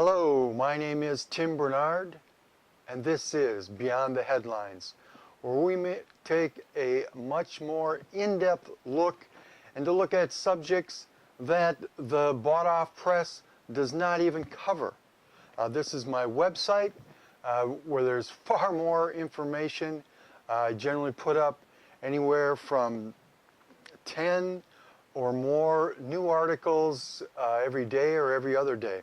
Hello, my name is Tim Bernard, and this is Beyond the Headlines, where we may take a much more in-depth look and to look at subjects that the bought-off press does not even cover. This is my website where there's far more information. I generally put up anywhere from 10 or more new articles every day or every other day.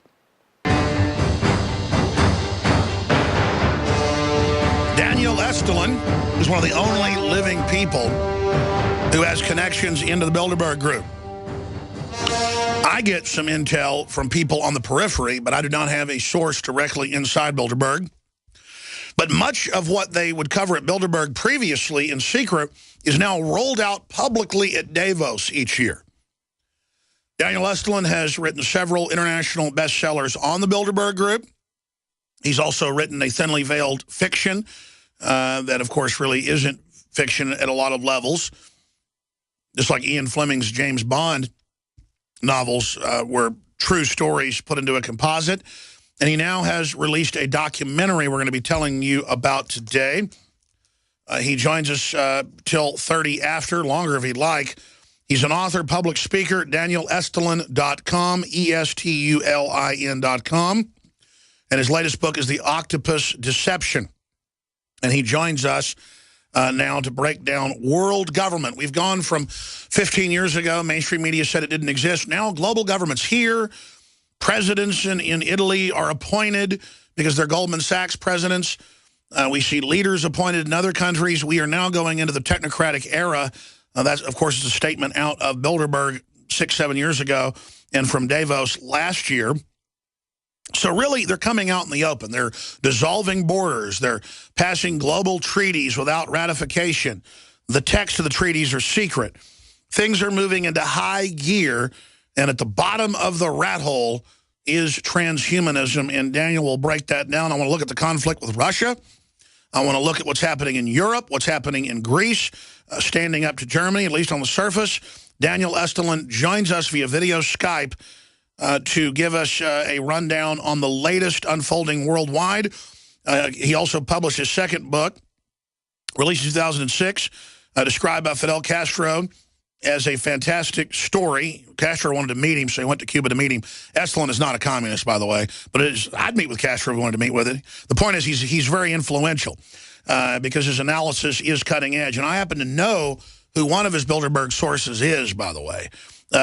Daniel Estulin is one of the only living people who has connections into the Bilderberg Group. I get some intel from people on the periphery, but I do not have a source directly inside Bilderberg. But much of what they would cover at Bilderberg previously in secret is now rolled out publicly at Davos each year. Daniel Estulin has written several international bestsellers on the Bilderberg Group. He's also written a thinly veiled fiction that, of course, really isn't fiction at a lot of levels. Just like Ian Fleming's James Bond novels were true stories put into a composite. And he now has released a documentary we're going to be telling you about today. He joins us till 30 after, longer if he'd like. He's an author, public speaker, danielestulin.com, ESTULIN.com. And his latest book is The Octopus Deception. And he joins us now to break down world government. We've gone from 15 years ago, mainstream media said it didn't exist. Now global government's here. Presidents in Italy are appointed because they're Goldman Sachs presidents. We see leaders appointed in other countries. We are now going into the technocratic era. That, of course, is a statement out of Bilderberg 6-7 years ago and from Davos last year. So really, they're coming out in the open. They're dissolving borders. They're passing global treaties without ratification. The text of the treaties are secret. Things are moving into high gear, and at the bottom of the rat hole is transhumanism, and Daniel will break that down. I want to look at the conflict with Russia. I want to look at what's happening in Europe, what's happening in Greece, standing up to Germany, at least on the surface. Daniel Estulin joins us via video Skype to give us a rundown on the latest unfolding worldwide. He also published his second book, released in 2006, described by Fidel Castro as a fantastic story. Castro wanted to meet him, so he went to Cuba to meet him. Estulin is not a communist, by the way, but I'd meet with Castro if he wanted to meet with it. The point is he's very influential because his analysis is cutting edge. And I happen to know who one of his Bilderberg sources is, by the way,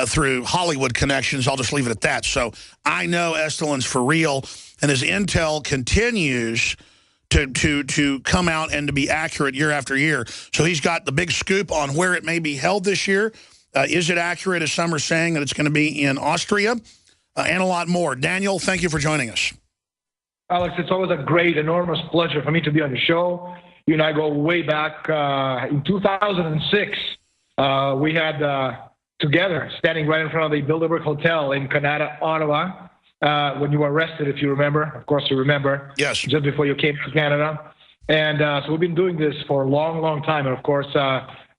through Hollywood connections. I'll just leave it at that. So I know Estulin's for real, and his intel continues to come out and to be accurate year after year. So he's got the big scoop on where it may be held this year. Is it accurate, as some are saying, that it's going to be in Austria? And a lot more. Daniel, thank you for joining us. Alex, it's always a great, enormous pleasure for me to be on the show. You and I go way back. In 2006, we had together, standing right in front of the Bilderberg Hotel in Canada, Ottawa, when you were arrested, if you remember. Of course you remember. Yes. Just before you came to Canada. And so we've been doing this for a long, long time. And, of course,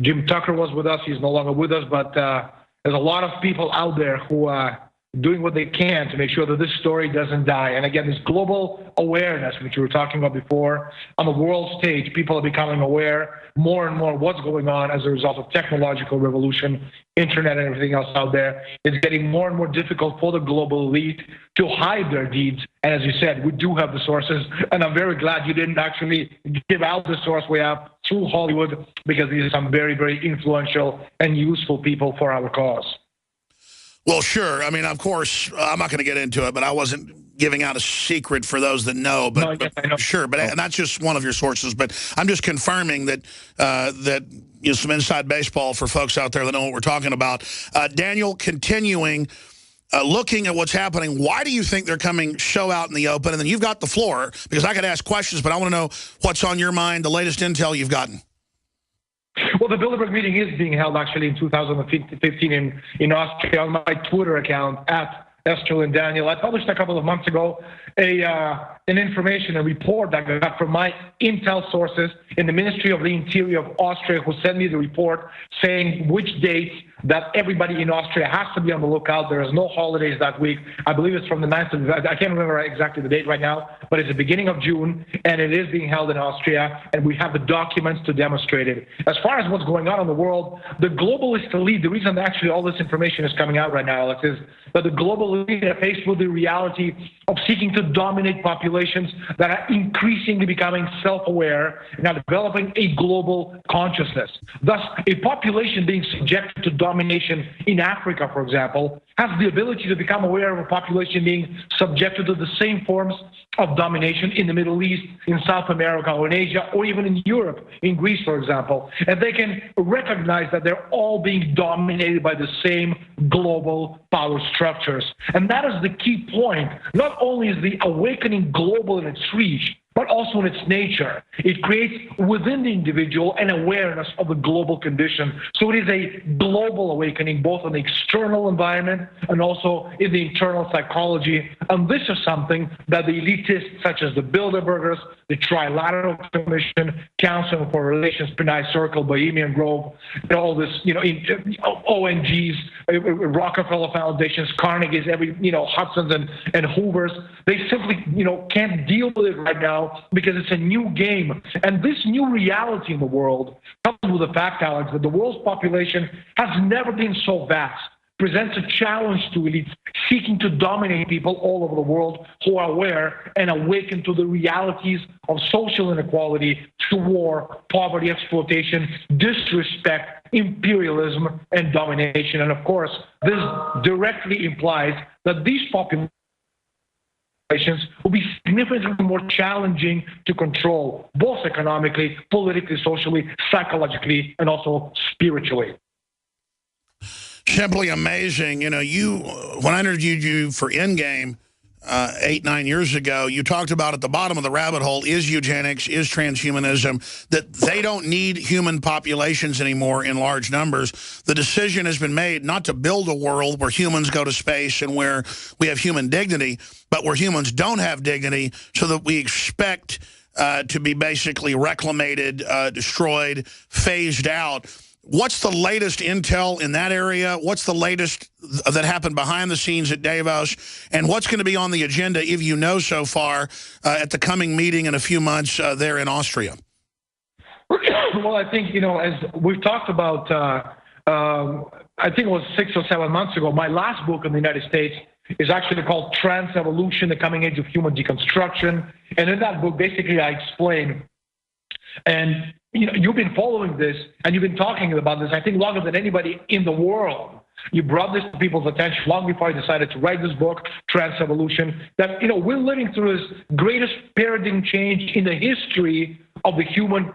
Jim Tucker was with us. He's no longer with us. But there's a lot of people out there who are doing what they can to make sure that this story doesn't die. And, again, this global awareness, which we were talking about before, on the world stage, people are becoming aware more and more what's going on as a result of technological revolution, internet and everything else out there. It's getting more and more difficult for the global elite to hide their deeds. And as you said, we do have the sources. And I'm very glad you didn't actually give out the source we have through Hollywood, because these are some very, very influential and useful people for our cause. Well, sure. I mean, of course, I'm not going to get into it, but I wasn't giving out a secret for those that know. But, no, yes, I know. Sure, but that's just one of your sources. But I'm just confirming that some inside baseball for folks out there that know what we're talking about. Daniel, continuing, looking at what's happening, why do you think they're coming show out in the open? And then you've got the floor, because I could ask questions, but I want to know what's on your mind, the latest intel you've gotten. Well, the Bilderberg meeting is being held actually in 2015 in Austria on my Twitter account at Estulin, Daniel. I published a couple of months ago a report that I got from my intel sources in the Ministry of the Interior of Austria, who sent me the report saying which dates that everybody in Austria has to be on the lookout. There is no holidays that week. I believe it's from the 9th of, I can't remember exactly the date right now, but it's the beginning of June, and it is being held in Austria, and we have the documents to demonstrate it. As far as what's going on in the world, the globalist elite, the reason actually all this information is coming out right now, Alex, is that the global elite are faced with the reality of seeking to dominate populations that are increasingly becoming self-aware and are developing a global consciousness. Thus, a population being subjected to domination in Africa, for example, has the ability to become aware of a population being subjected to the same forms of domination in the Middle East, in South America, or in Asia, or even in Europe, in Greece, for example. And they can recognize that they're all being dominated by the same global power structures. And that is the key point. Not only is the awakening global in its reach, but also in its nature. It creates within the individual an awareness of the global condition. So it is a global awakening, both in the external environment and also in the internal psychology. And this is something that the elitists, such as the Bilderbergers, the Trilateral Commission, Council for Relations, Pinay Circle, Bohemian Grove, all this, ONGs, Rockefeller Foundations, Carnegie's, Hudson's and Hoover's, they simply, can't deal with it right now because it's a new game. And this new reality in the world comes with the fact, Alex, that the world's population has never been so vast, presents a challenge to elites seeking to dominate people all over the world who are aware and awaken to the realities of social inequality, to war, poverty, exploitation, disrespect, imperialism, and domination. And of course, this directly implies that these populations will be significantly more challenging to control, both economically, politically, socially, psychologically, and also spiritually. Simply amazing. When I interviewed you for Endgame 8-9 years ago, you talked about at the bottom of the rabbit hole is eugenics, is transhumanism, that they don't need human populations anymore in large numbers. The decision has been made not to build a world where humans go to space and where we have human dignity, but where humans don't have dignity, so that we expect to be basically reclamated, destroyed, phased out. What's the latest intel in that area? What's the latest that happened behind the scenes at Davos? And what's going to be on the agenda, if you know so far, at the coming meeting in a few months there in Austria? Well, I think, as we've talked about, I think it was 6 or 7 months ago, my last book in the United States is actually called Trans-Evolution, The Coming Age of Human Deconstruction. And in that book, basically, I explain, and you've been following this and you've been talking about this, I think, longer than anybody in the world. You brought this to people's attention long before I decided to write this book, Trans-Evolution, that, we're living through this greatest paradigm change in the history of the human,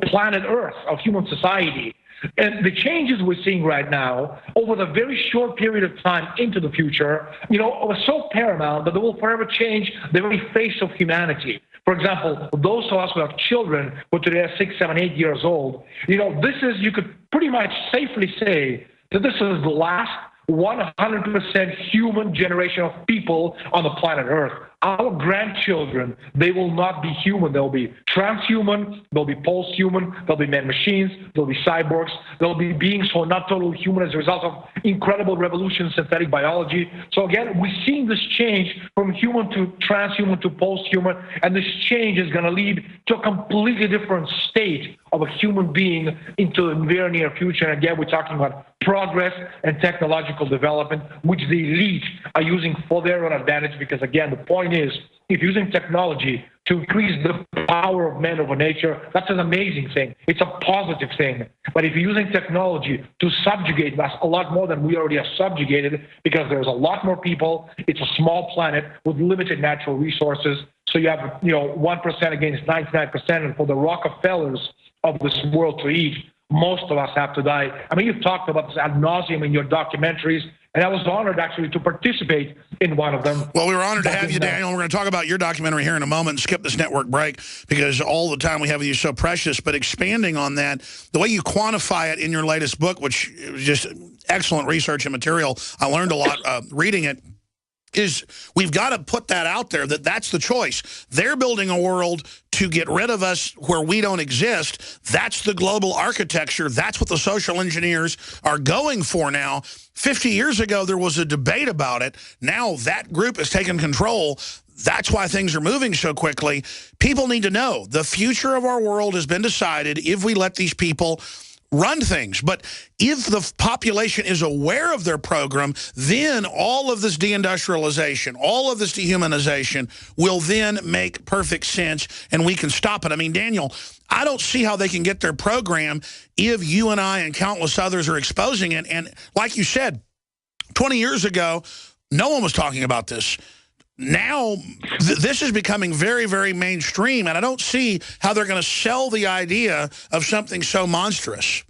planet Earth, of human society. And the changes we're seeing right now over the very short period of time into the future, are so paramount that they will forever change the very face of humanity. For example, those of us who have children who today are 6, 7, 8 years old, this is, you could pretty much safely say that this is the last 100% human generation of people on the planet Earth. Our grandchildren, they will not be human. They'll be transhuman, they'll be post-human, they'll be man-machines, they'll be cyborgs, they'll be beings who are not totally human as a result of incredible revolution in synthetic biology. So again, we're seeing this change from human to transhuman to post-human, and this change is going to lead to a completely different state of a human being into the very near future. And again, we're talking about progress and technological development, which the elite are using for their own advantage, because again, the point is, if using technology to increase the power of man over nature, that's an amazing thing. It's a positive thing. But if you're using technology to subjugate us a lot more than we already are subjugated, because there's a lot more people, it's a small planet with limited natural resources, so you have 1% against 99%, and for the Rockefellers of this world to eat, most of us have to die. I mean, you've talked about this ad nauseum in your documentaries, and I was honored actually to participate in one of them. Well, we were honored to have you, Daniel. We're going to talk about your documentary here in a moment and skip this network break because all the time we have with you is so precious. But expanding on that, the way you quantify it in your latest book, which is just excellent research and material, I learned a lot reading it. is we've got to put that out there, that that's the choice. They're building a world to get rid of us where we don't exist. That's the global architecture. That's what the social engineers are going for now. 50 years ago, there was a debate about it. Now that group has taken control. That's why things are moving so quickly. People need to know the future of our world has been decided if we let these people run things. But if the population is aware of their program, then all of this deindustrialization, all of this dehumanization will then make perfect sense, and we can stop it. I mean, Daniel, I don't see how they can get their program if you and I and countless others are exposing it. And like you said, 20 years ago, no one was talking about this. Now, this is becoming very, very mainstream, and I don't see how they're going to sell the idea of something so monstrous.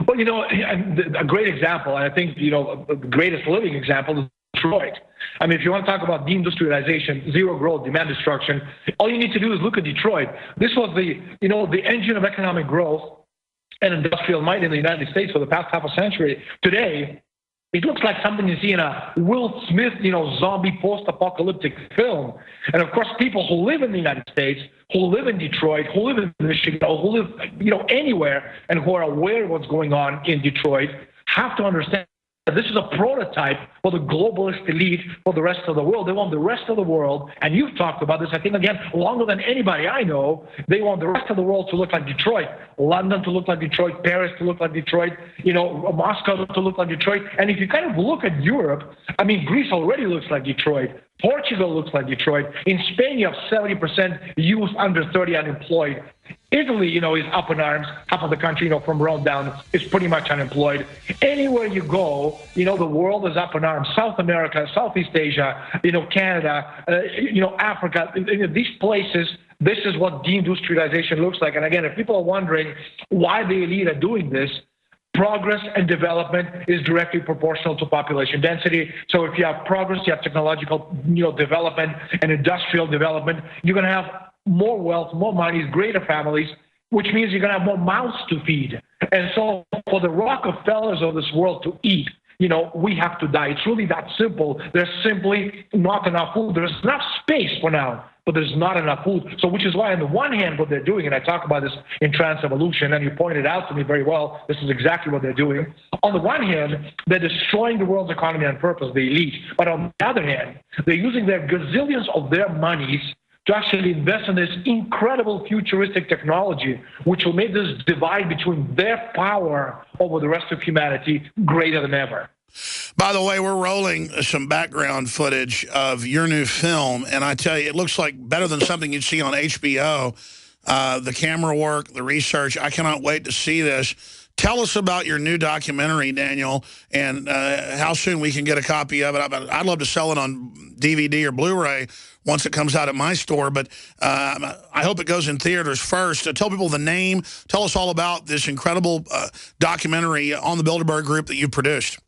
Well, you know, a great example, and I think, you know, the greatest living example is Detroit. I mean, if you want to talk about deindustrialization, zero growth, demand destruction, all you need to do is look at Detroit. This was the, you know, the engine of economic growth and industrial might in the United States for the past half a century. Today, it looks like something you see in a Will Smith, you know, zombie post-apocalyptic film. And of course, people who live in the United States, who live in Detroit, who live in Michigan, or who live, you know, anywhere, and who are aware of what's going on in Detroit, have to understand that this is a prototype for the globalist elite for the rest of the world. They want the rest of the world, and you've talked about this, I think, again, longer than anybody I know. They want the rest of the world to look like Detroit, London to look like Detroit, Paris to look like Detroit, you know, Moscow to look like Detroit. And if you kind of look at Europe, I mean, Greece already looks like Detroit. Portugal looks like Detroit. In Spain, you have 70% youth under 30 unemployed. Italy, you know, is up in arms. Half of the country, you know, from Rome down is pretty much unemployed. Anywhere you go, you know, the world is up in arms. South America, Southeast Asia, you know, Canada, you know, Africa, these places, this is what deindustrialization looks like. And again, if people are wondering why the elite are doing this, progress and development is directly proportional to population density. So if you have progress, you have technological, you know, development and industrial development, you're going to have more wealth, more money, greater families, which means you're going to have more mouths to feed. And so for the Rockefellers of this world to eat, you know, we have to die. It's really that simple. There's simply not enough food. There's enough space for now, but there's not enough food. So which is why on the one hand, what they're doing, and I talk about this in Trans Evolution, and you pointed out to me very well, this is exactly what they're doing. On the one hand, they're destroying the world's economy on purpose, the elite. But on the other hand, they're using their gazillions of their monies to actually invest in this incredible futuristic technology, which will make this divide between their power over the rest of humanity greater than ever. By the way, we're rolling some background footage of your new film, and I tell you, it looks like better than something you'd see on HBO. The camera work, the research, I cannot wait to see this. Tell us about your new documentary, Daniel, and how soon we can get a copy of it. I'd love to sell it on DVD or Blu-ray once it comes out at my store, but I hope it goes in theaters first. Tell people the name. Tell us all about this incredible documentary on the Bilderberg Group that you produced.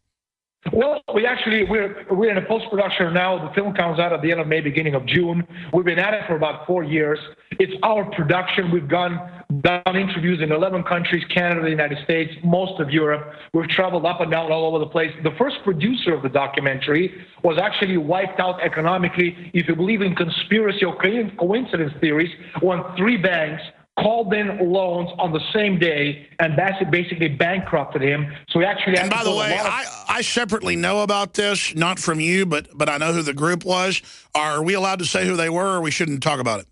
Well, we're in a post-production now. The film comes out at the end of May, beginning of June. We've been at it for about 4 years. It's our production. We've done interviews in 11 countries, Canada, the United States, most of Europe. We've traveled up and down all over the place. The first producer of the documentary was actually wiped out economically, if you believe in conspiracy or coincidence theories, when 3 banks called in loans on the same day and basically bankrupted him. So he actually. And by the way, I separately know about this, not from you, but I know who the group was. Are we allowed to say who they were, or we shouldn't talk about it?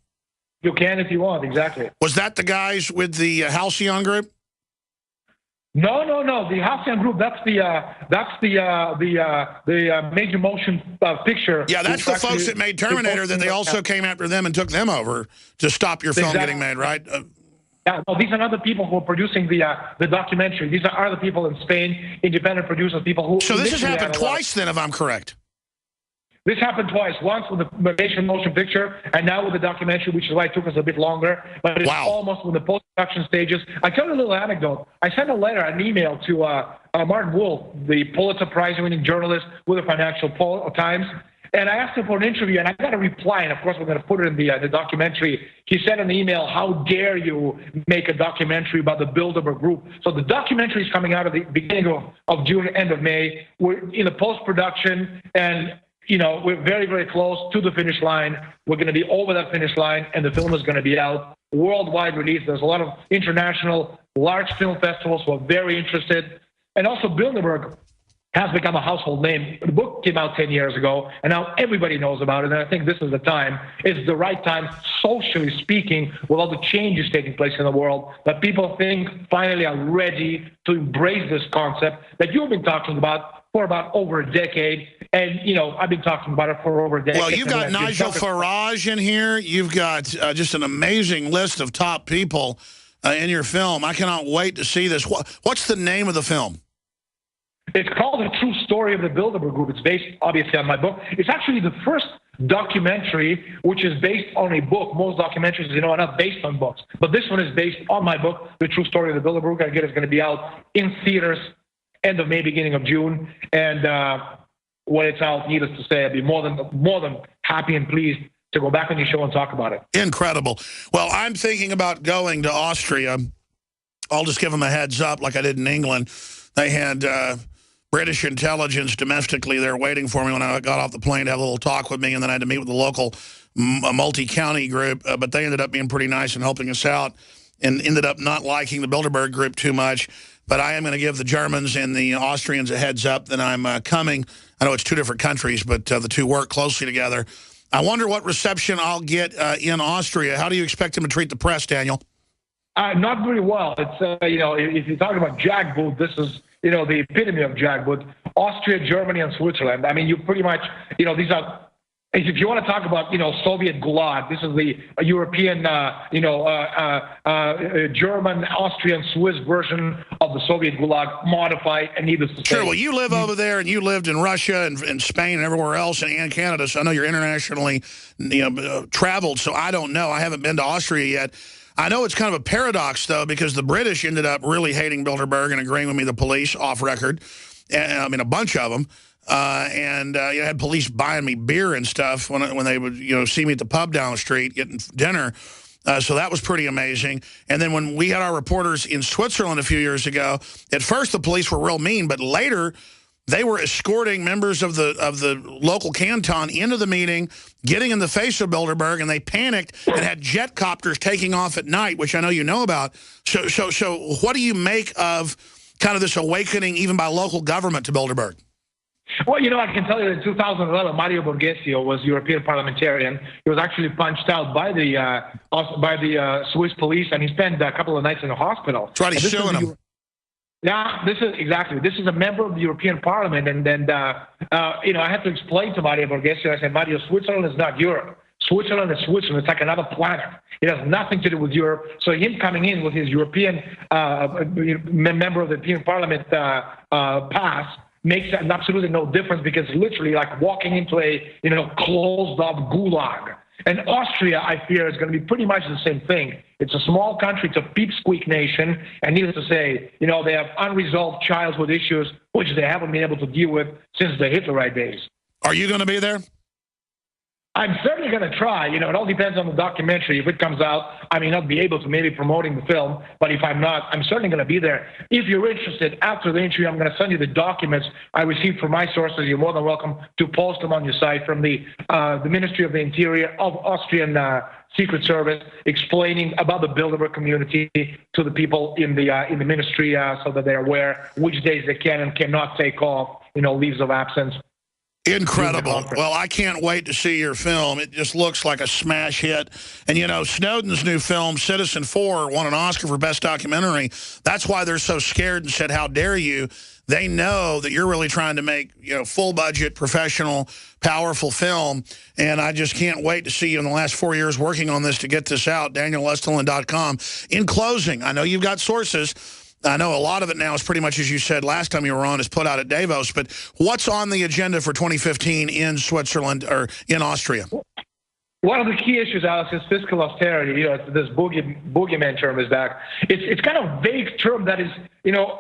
You can if you want, exactly. Was that the guys with the Halcyon group? No. The Halcyon group, that's the major motion picture. Yeah, that's the folks that made Terminator, that they also came after them and took them over to stop your film getting made, right? Yeah, no, these are not the people who are producing the documentary. These are other people in Spain, independent producers, people who... So this has happened twice then, if I'm correct. This happened twice. Once with the major motion picture, and now with the documentary, which is why it took us a bit longer. But it's almost with the post-production stages. I tell you a little anecdote. I sent an email to Martin Wolf, the Pulitzer Prize-winning journalist with the Financial Times, and I asked him for an interview, and I got a reply, and of course we're going to put it in the documentary. He said in the email, "How dare you make a documentary about the Bilderberg Group?" So the documentary is coming out at the beginning of June, end of May. We're in the post-production, and we're very, very close to the finish line. We're going to be over that finish line, and the film is going to be out. Worldwide release. There's a lot of international large film festivals who are very interested. And also Bilderberg has become a household name. The book came out 10 years ago, and now everybody knows about it. And I think this is the time. It's the right time, socially speaking, with all the changes taking place in the world, that people think finally are ready to embrace this concept that you've been talking about for about over a decade. And, I've been talking about it for over a decade. Well, you've got Nigel Farage in here. You've got just an amazing list of top people in your film. I cannot wait to see this. What's the name of the film? It's called The True Story of the Bilderberg Group. It's based, obviously, on my book. It's actually the first documentary which is based on a book. Most documentaries, are not based on books. But this one is based on my book, The True Story of the Bilderberg Group. Again, it's going to be out in theaters end of May, beginning of June. And when it's out, needless to say, I'd be more than happy and pleased to go back on your show and talk about it. Incredible. Well, I'm thinking about going to Austria. I'll just give them a heads up like I did in England. They had British intelligence domestically there waiting for me when I got off the plane to have a little talk with me, and then I had to meet with the local multi-county group. But they ended up being pretty nice and helping us out, and ended up not liking the Bilderberg Group too much. But I am going to give the Germans and the Austrians a heads up that I'm coming. I know it's two different countries, but the two work closely together. I wonder what reception I'll get in Austria. How do you expect them to treat the press, Daniel? Not very well. It's, if you're talking about jackboot, this is, the epitome of jackboot. Austria, Germany, and Switzerland. I mean, you pretty much, these are, if you want to talk about, Soviet Gulag, this is the European, German, Austrian, Swiss version of the Soviet Gulag, modified, and needless to say. Sure, well, you live over there, and you lived in Russia and Spain and everywhere else, and Canada, so I know you're internationally, traveled, so I don't know. I haven't been to Austria yet. I know it's kind of a paradox, though, because the British ended up really hating Bilderberg and agreeing with me, the police, off record. I mean, a bunch of them. And I had police buying me beer and stuff when they would, see me at the pub down the street getting dinner. So that was pretty amazing. And then when we had our reporters in Switzerland a few years ago, at first the police were real mean, but later they were escorting members of the local canton into the meeting, getting in the face of Bilderberg, and they panicked and had jet copters taking off at night, which I know you know about. So what do you make of kind of this awakening, even by local government, to Bilderberg? Well, I can tell you that in 2011, Mario Borghesio was European parliamentarian. He was actually punched out by the Swiss police, and he spent a couple of nights in a hospital. That's right, he's suing him. Yeah, this is a member of the European Parliament, and I had to explain to Mario Borghesio. I said, Mario, Switzerland is not Europe. Switzerland is Switzerland. It's like another planet. It has nothing to do with Europe. So him coming in with his European member of the European Parliament pass makes absolutely no difference, because it's literally like walking into a closed-off gulag. And Austria, I fear, is going to be pretty much the same thing. It's a small country. It's a peep-squeak nation. And needless to say, they have unresolved childhood issues, which they haven't been able to deal with since the Hitlerite days. Are you going to be there? I'm certainly going to try. It all depends on the documentary. If it comes out, I may not be able to, maybe promoting the film. But if I'm not, I'm certainly going to be there. If you're interested, after the interview, I'm going to send you the documents I received from my sources. You're more than welcome to post them on your site, from the Ministry of the Interior of Austrian Secret Service, explaining about the Bilderberg community to the people in the ministry, so that they're aware which days they can and cannot take off, leaves of absence. Incredible. Well, I can't wait to see your film. It just looks like a smash hit. And, Snowden's new film, Citizen 4, won an Oscar for Best Documentary. That's why they're so scared and said, how dare you? They know that you're really trying to make, full-budget, professional, powerful film. And I just can't wait to see you in the last 4 years working on this to get this out, DanielEstulin.com. In closing, I know you've got sources. I know a lot of it now is pretty much, as you said last time you were on, is put out at Davos. But what's on the agenda for 2015 in Switzerland or in Austria? One of the key issues, Alex, is fiscal austerity. This boogeyman term is back. It's kind of a vague term that is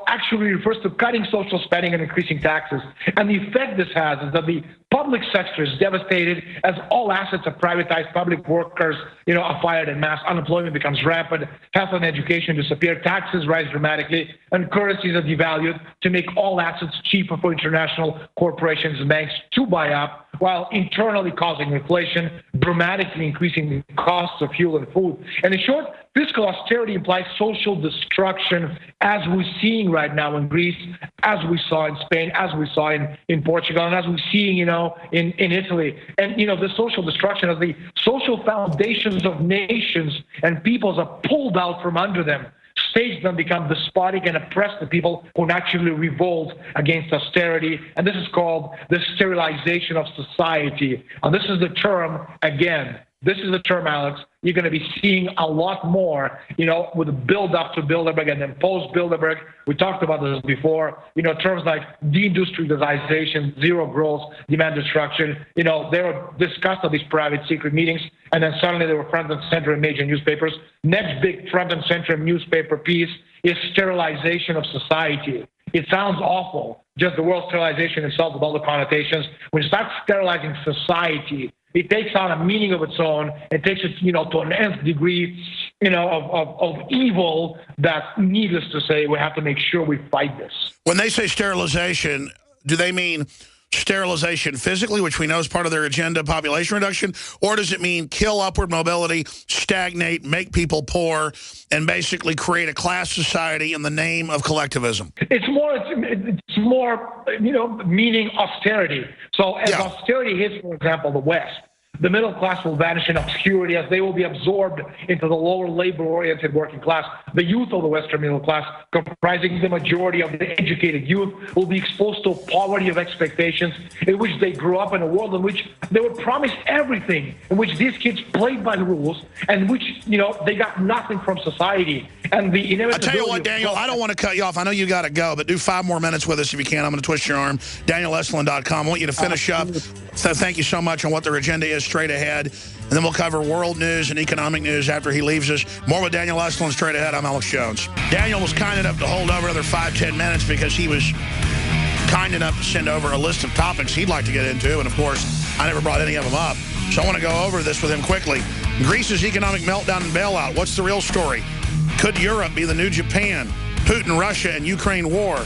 actually refers to cutting social spending and increasing taxes. And the effect this has is that the public sector is devastated as all assets are privatized, public workers, are fired en masse, unemployment becomes rampant, health and education disappear, taxes rise dramatically, and currencies are devalued to make all assets cheaper for international corporations and banks to buy up, while internally causing inflation, dramatically increasing the costs of fuel and food. And in short, fiscal austerity implies social destruction, as we're seeing right now in Greece, as we saw in Spain, as we saw in Portugal, and as we're seeing, in Italy. And, the social destruction of the social foundations of nations and peoples are pulled out from under them. States then become despotic and oppress the people who naturally revolt against austerity. And this is called the sterilization of society. And this is the term, again, this is the term, Alex, you're going to be seeing a lot more, with the build up to Bilderberg and then post Bilderberg. We talked about this before, terms like deindustrialization, zero growth, demand destruction. They were discussed at these private secret meetings, and then suddenly they were front and center in major newspapers. Next big front and center newspaper piece is sterilization of society. It sounds awful, just the word sterilization itself with all the connotations. When you start sterilizing society, it takes on a meaning of its own. It takes it, to an nth degree, of evil that, needless to say, we have to make sure we fight this. When they say sterilization, do they mean sterilization physically, which we know is part of their agenda, population reduction, or does it mean kill upward mobility, stagnate, make people poor, and basically create a class society in the name of collectivism? It's more, meaning austerity. So as austerity hits, for example, the West, the middle class will vanish in obscurity as they will be absorbed into the lower labor-oriented working class. The youth of the Western middle class, comprising the majority of the educated youth, will be exposed to a poverty of expectations in which they grew up in a world in which they were promised everything, in which these kids played by the rules, and which, they got nothing from society. And the inevitability... I tell you what, Daniel, I don't want to cut you off. I know you got to go, but do 5 more minutes with us if you can. I'm going to twist your arm. DanielEstulin.com. I want you to finish up. So thank you so much on what their agenda is straight ahead. And then we'll cover world news and economic news after he leaves us. More with Daniel Estulin straight ahead. I'm Alex Jones. Daniel was kind enough to hold over another 5-10 minutes because he was kind enough to send over a list of topics he'd like to get into. And, of course, I never brought any of them up. So I want to go over this with him quickly. Greece's economic meltdown and bailout. What's the real story? Could Europe be the new Japan? Putin, Russia, and Ukraine war.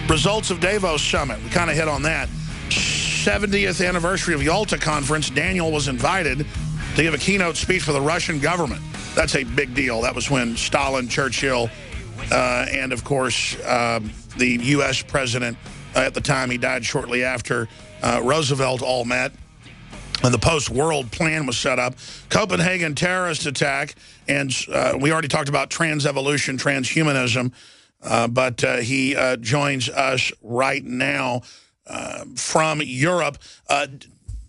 Results of Davos summit. We kind of hit on that. 70th anniversary of Yalta Conference. Daniel was invited to give a keynote speech for the Russian government. That's a big deal. That was when Stalin, Churchill, and, of course, the U.S. president at the time, he died shortly after, Roosevelt all met. And the post-world plan was set up. Copenhagen terrorist attack. And we already talked about trans-evolution, transhumanism. But he joins us right now from Europe.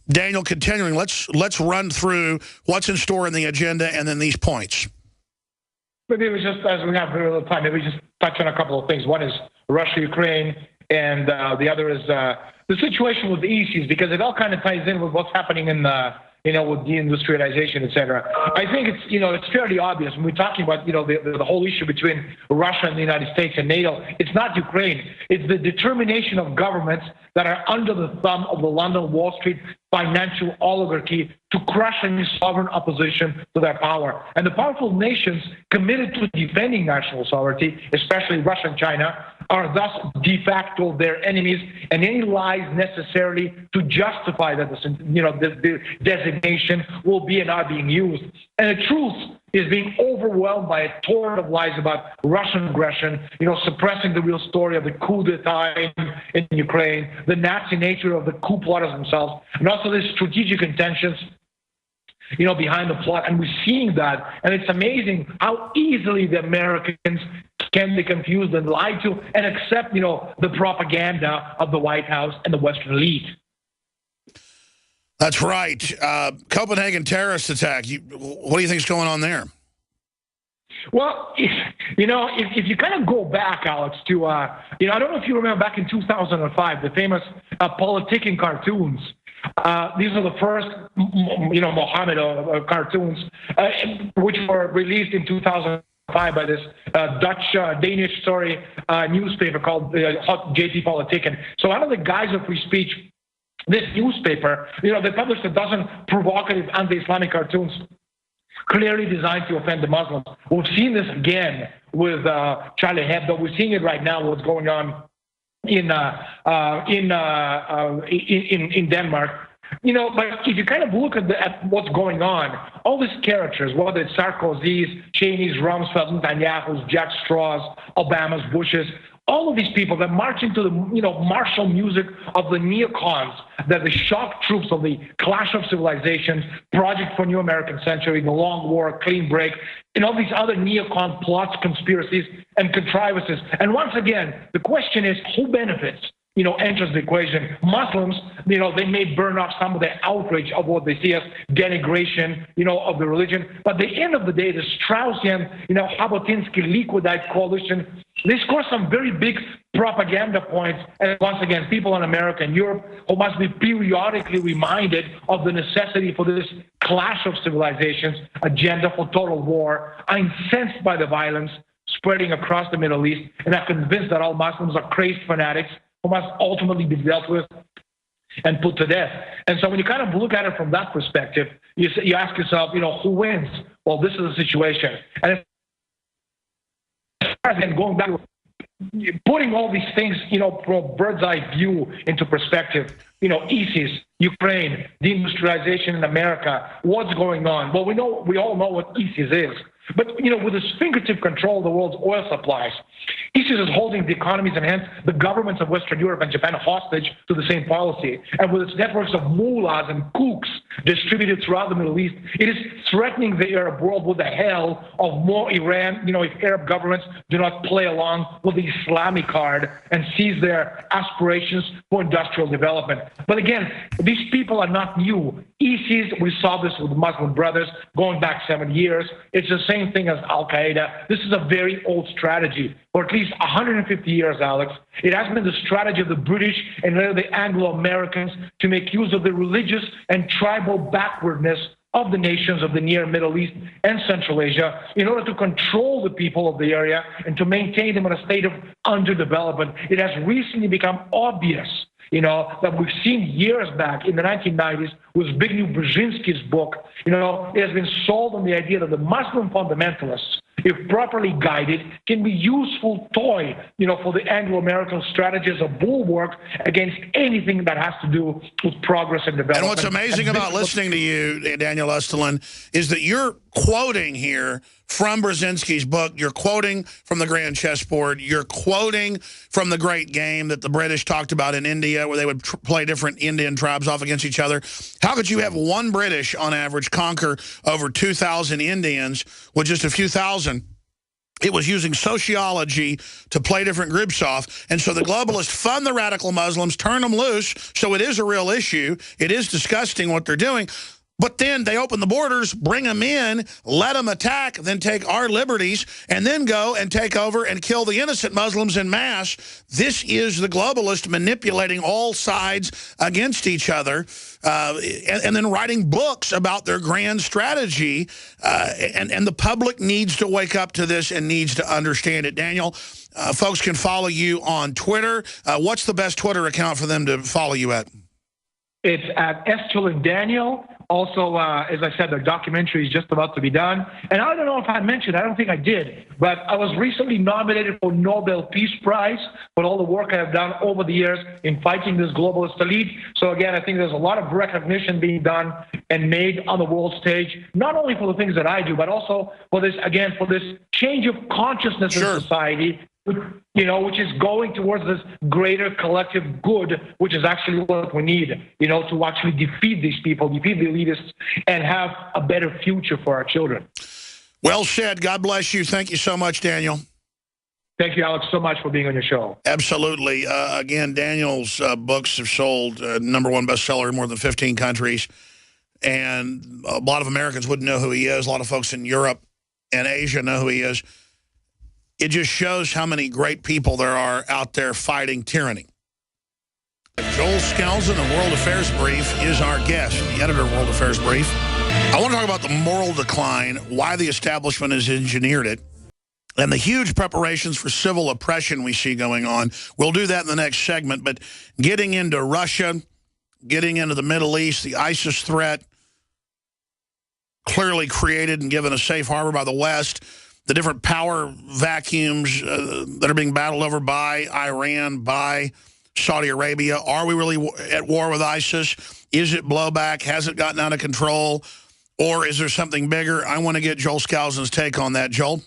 Daniel, continuing, let's run through what's in store in the agenda and then these points. Maybe we just, as we have very little time, maybe just touch on a couple of things. One is Russia, Ukraine, and the other is the situation with the ECs, because it all kind of ties in with what's happening in the, with deindustrialization, et cetera. I think it's, it's fairly obvious when we're talking about, the whole issue between Russia and the United States and NATO. It's not Ukraine. It's the determination of governments that are under the thumb of the London Wall Street financial oligarchy to crush any sovereign opposition to their power. And the powerful nations committed to defending national sovereignty, especially Russia and China, are thus de facto their enemies, and any lies necessarily to justify that the designation will be and are being used. And the truth is being overwhelmed by a torrent of lies about Russian aggression, suppressing the real story of the coup d'etat in Ukraine, the Nazi nature of the coup plotters themselves, and also the strategic intentions behind the plot. And we're seeing that, and it's amazing how easily the Americans can be confused and lied to and accept, the propaganda of the White House and the Western elite. That's right. Copenhagen terrorist attack. What do you think is going on there? Well, if you kind of go back, Alex, to, I don't know if you remember back in 2005, the famous politicking cartoons. These are the first, Mohammed cartoons, which were released in 2000. by this Danish newspaper called JT And so one of the guys of free speech, this newspaper, they published a dozen provocative anti-Islamic cartoons clearly designed to offend the Muslims. We've seen this again with Charlie Hebdo. We're seeing it right now, what's going on in Denmark. But if you kind of look at what's going on, all these characters, whether it's Sarkozy's, Cheney's, Rumsfeld, Netanyahu's, Jack Straw's, Obama's, Bush's, all of these people that march into the martial music of the neocons, that the shock troops of the Clash of Civilizations, Project for New American Century, the Long War, Clean Break, and all these other neocon plots, conspiracies, and contrivances. And once again, the question is, who benefits? Enters the equation. Muslims, they may burn off some of the outrage of what they see as denigration, of the religion. But at the end of the day, the Straussian, Jabotinsky liquidite coalition, they score some very big propaganda points. And once again, people in America and Europe who must be periodically reminded of the necessity for this clash of civilizations agenda for total war, are incensed by the violence spreading across the Middle East, and are convinced that all Muslims are crazed fanatics who must ultimately be dealt with and put to death. And so when you kind of look at it from that perspective, you ask yourself, who wins? Well, this is the situation. And going back, putting all these things, from a bird's eye view into perspective, ISIS, Ukraine, deindustrialization in America, what's going on? Well, we all know what ISIS is. But, with its fingertip control of the world's oil supplies, ISIS is holding the economies and hence the governments of Western Europe and Japan hostage to the same policy. And with its networks of mullahs and kooks distributed throughout the Middle East, it is threatening the Arab world with the hell of more Iran, if Arab governments do not play along with the Islamic card and seize their aspirations for industrial development. But again, these people are not new. ISIS, we saw this with Muslim Brothers going back 7 years. It's the same thing as Al-Qaeda. This is a very old strategy. For at least 150 years, Alex, it has been the strategy of the British and later the Anglo-Americans to make use of the religious and tribal backwardness of the nations of the near Middle East and Central Asia in order to control the people of the area and to maintain them in a state of underdevelopment. It has recently become obvious that we've seen years back in the 1990s with Zbigniew Brzezinski's book. It has been sold on the idea that the Muslim fundamentalists, if properly guided, can be useful toy, for the Anglo-American strategy as a bulwark against anything that has to do with progress and development. And what's amazing about listening to you, Daniel Estulin, is that you're quoting here from Brzezinski's book. You're quoting from the Grand Chessboard. You're quoting from the Great Game that the British talked about in India, where they would play different Indian tribes off against each other. How could you have one British, on average, conquer over 2,000 Indians with just a few thousand? It was using sociology to play different groups off. And so the globalists fund the radical Muslims, turn them loose. So it is a real issue. It is disgusting what they're doing. But then they open the borders, bring them in, let them attack, then take our liberties, and then go and take over and kill the innocent Muslims en masse. This is the globalist manipulating all sides against each other, and then writing books about their grand strategy. And the public needs to wake up to this and needs to understand it. Daniel, folks can follow you on Twitter. What's the best Twitter account for them to follow you at? It's at Estulin Daniel. Also, as I said, the documentary is just about to be done. And I don't know if I mentioned, I don't think I did, but I was recently nominated for Nobel Peace Prize for all the work I have done over the years in fighting this globalist elite. So again, I think there's a lot of recognition being done and made on the world stage, not only for the things that I do, but also for this, again, for this change of consciousness in society, which is going towards this greater collective good, which is actually what we need, to actually defeat these people, defeat the elitists, and have a better future for our children. Well said. God bless you. Thank you so much, Daniel. Thank you, Alex, so much for being on your show. Absolutely. Again, Daniel's books have sold #1 bestseller in more than 15 countries. And a lot of Americans wouldn't know who he is. A lot of folks in Europe and Asia know who he is. It just shows how many great people there are out there fighting tyranny. Joel Skousen of World Affairs Brief is our guest, the editor of World Affairs Brief. I want to talk about the moral decline, why the establishment has engineered it, and the huge preparations for civil oppression we see going on. We'll do that in the next segment, but getting into Russia, getting into the Middle East, the ISIS threat, clearly created and given a safe harbor by the West, the different power vacuums that are being battled over by Iran, by Saudi Arabia. Are we really at war with ISIS? Is it blowback? Has it gotten out of control? Or is there something bigger? I want to get Joel Skousen's take on that. Joel?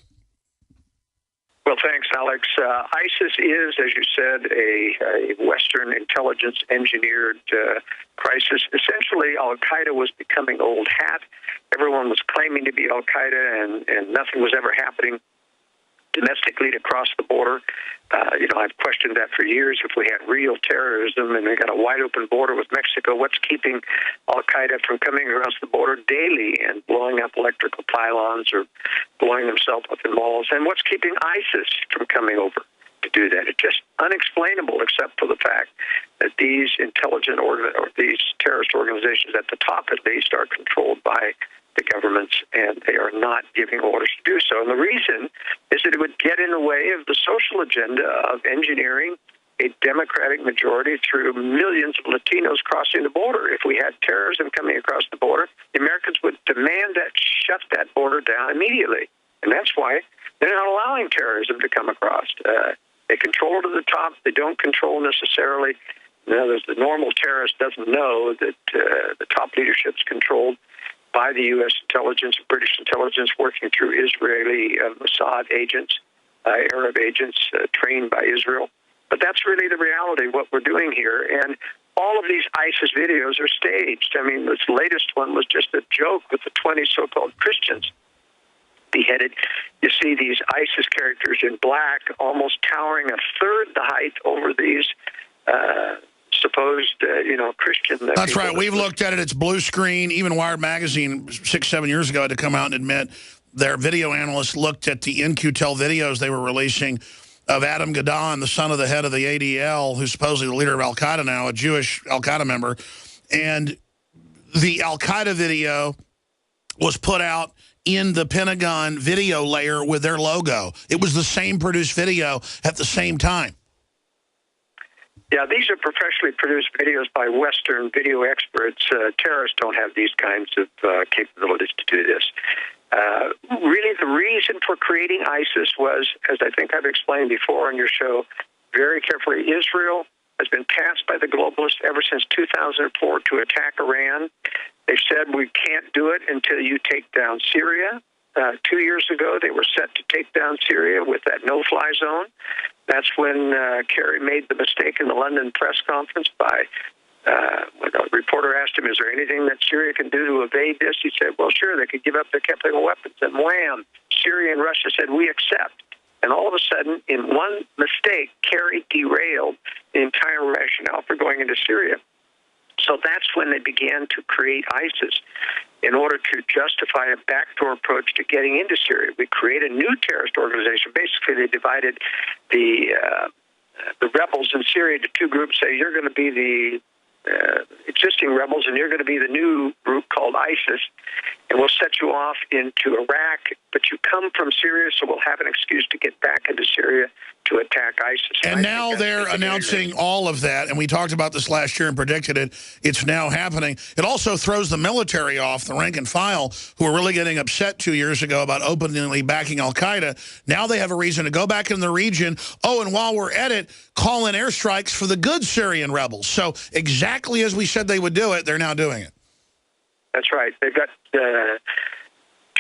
Well, thanks, Alex. ISIS is, as you said, a Western intelligence-engineered crisis. Essentially, al-Qaeda was becoming old hat. Everyone was claiming to be al-Qaeda, and nothing was ever happening domestically to cross the border. I've questioned that for years. If we had real terrorism and we got a wide-open border with Mexico, what's keeping al-Qaeda from coming across the border daily and blowing up electrical pylons or blowing themselves up in malls? And what's keeping ISIS from coming over to do that? It's just unexplainable, except for the fact that these these terrorist organizations, at the top at least, are controlled by the governments, and they are not giving orders to do so. And the reason is that it would get in the way of the social agenda of engineering a democratic majority through millions of Latinos crossing the border. If we had terrorism coming across the border, the Americans would demand that shut that border down immediately. And that's why they're not allowing terrorism to come across. They control it at the top. They don't control necessarily. The normal terrorist doesn't know that the top leadership's controlled by the U.S. intelligence, British intelligence, working through Israeli Mossad agents, Arab agents trained by Israel. But that's really the reality, what we're doing here. And all of these ISIS videos are staged. I mean, this latest one was just a joke with the 20 so-called Christians beheaded. You see these ISIS characters in black, almost towering a third the height over these supposed, Christian. That's right. We've looked at it. It's blue screen. Even Wired Magazine 6-7 years ago had to come out and admit their video analysts looked at the NQTEL videos they were releasing of Adam Gadon, the son of the head of the ADL, who's supposedly the leader of al-Qaeda now, a Jewish al-Qaeda member. And the al-Qaeda video was put out in the Pentagon video layer with their logo. It was the same produced video at the same time. Yeah, these are professionally produced videos by Western video experts. Terrorists don't have these kinds of capabilities to do this. Really, the reason for creating ISIS was, as I think I've explained before on your show, very carefully, Israel has been tasked by the globalists ever since 2004 to attack Iran. They said, we can't do it until you take down Syria. 2 years ago, they were set to take down Syria with that no-fly zone. That's when Kerry made the mistake in the London press conference by when a reporter asked him, is there anything that Syria can do to evade this? He said, well, sure, they could give up their chemical weapons. And wham, Syria and Russia said, we accept. And all of a sudden, in one mistake, Kerry derailed the entire rationale for going into Syria. So that's when they began to create ISIS in order to justify a backdoor approach to getting into Syria. We create a new terrorist organization. Basically, they divided the rebels in Syria into two groups. Say, you're going to be the existing rebels, and you're going to be the new group called ISIS, and we'll set you off into Iraq, but you come from Syria, so we'll have an excuse to get back into Syria to attack ISIS. And now they're announcing all of that, and we talked about this last year and predicted it. It's now happening. It also throws the military off, the rank and file, who were really getting upset 2 years ago about openly backing al-Qaeda. Now they have a reason to go back in the region. Oh, and while we're at it, call in airstrikes for the good Syrian rebels. So exactly as we said they would do it, they're now doing it. That's right. They've got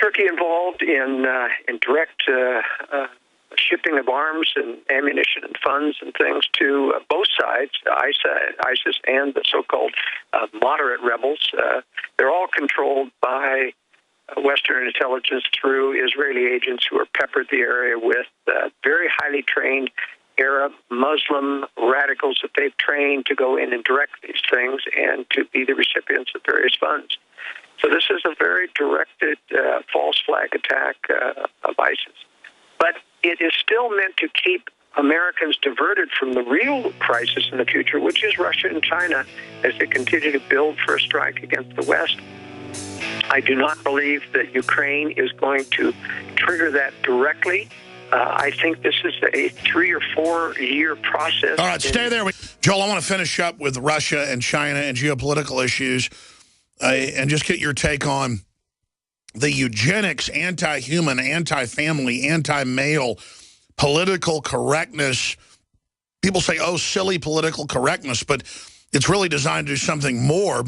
Turkey involved in direct shipping of arms and ammunition and funds and things to both sides, ISIS and the so-called moderate rebels. They're all controlled by Western intelligence through Israeli agents who are peppered the area with very highly trained Arab, Muslim radicals that they've trained to go in and direct these things and to be the recipients of various funds. So this is a very directed false flag attack of ISIS. But it is still meant to keep Americans diverted from the real crisis in the future, which is Russia and China, as they continue to build for a strike against the West. I do not believe that Ukraine is going to trigger that directly. I think this is a 3 or 4 year process. All right, stay there. Joel, I want to finish up with Russia and China and geopolitical issues and just get your take on the eugenics, anti-human, anti-family, anti-male, political correctness. People say, oh, silly political correctness, but it's really designed to do something more,